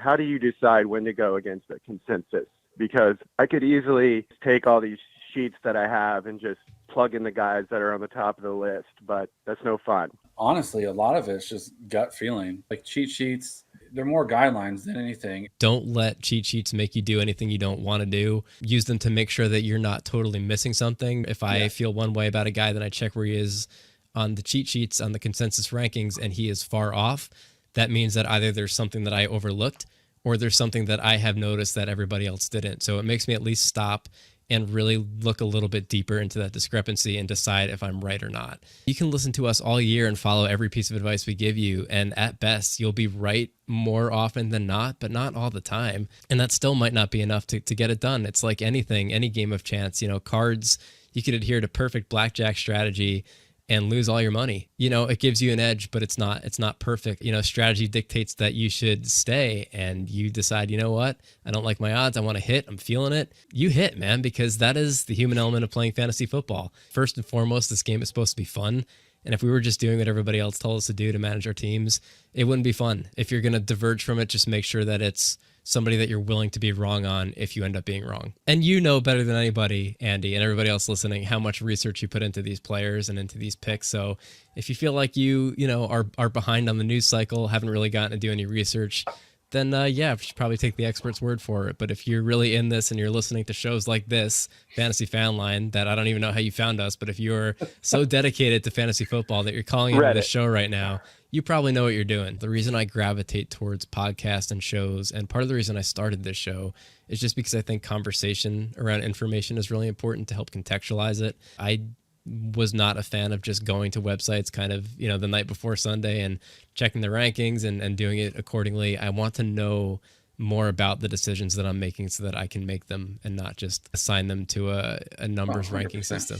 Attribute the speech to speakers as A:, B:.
A: how do you decide when to go against a consensus? Because I could easily take all these sheets that I have and just plug in the guys that are on the top of the list, but that's no fun.
B: Honestly, a lot of it's just gut feeling. Like cheat sheets, they're more guidelines than anything.
C: Don't let cheat sheets make you do anything you don't want to do. Use them to make sure that you're not totally missing something. If I feel one way about a guy, then I check where he is on the cheat sheets, on the consensus rankings, and he is far off. That means that either there's something that I overlooked or there's something that I have noticed that everybody else didn't. So it makes me at least stop and really look a little bit deeper into that discrepancy and decide if I'm right or not. You can listen to us all year and follow every piece of advice we give you, and at best, you'll be right more often than not, but not all the time. And that still might not be enough to get it done. It's like anything, any game of chance. Cards, you could adhere to perfect blackjack strategy and lose all your money. It gives you an edge, but it's not perfect. Strategy dictates that you should stay, and you decide, you know what? I don't like my odds. I want to hit. I'm feeling it. You hit, man, because that is the human element of playing fantasy football. First and foremost, this game is supposed to be fun. And if we were just doing what everybody else told us to do to manage our teams, it wouldn't be fun. If you're going to diverge from it, just make sure that it's somebody that you're willing to be wrong on if you end up being wrong. And you know better than anybody, Andy, and everybody else listening, how much research you put into these players and into these picks. So if you feel like you are behind on the news cycle, haven't really gotten to do any research, then you should probably take the expert's word for it. But if you're really in this and you're listening to shows like this, Fantasy Fanline, that I don't even know how you found us, but if you're so dedicated to fantasy football that you're calling into this show right now, you probably know what you're doing. The reason I gravitate towards podcasts and shows, and part of the reason I started this show, is just because I think conversation around information is really important to help contextualize it. I was not a fan of just going to websites kind of, the night before Sunday and checking the rankings and doing it accordingly. I want to know more about the decisions that I'm making so that I can make them and not just assign them to a numbers ranking system.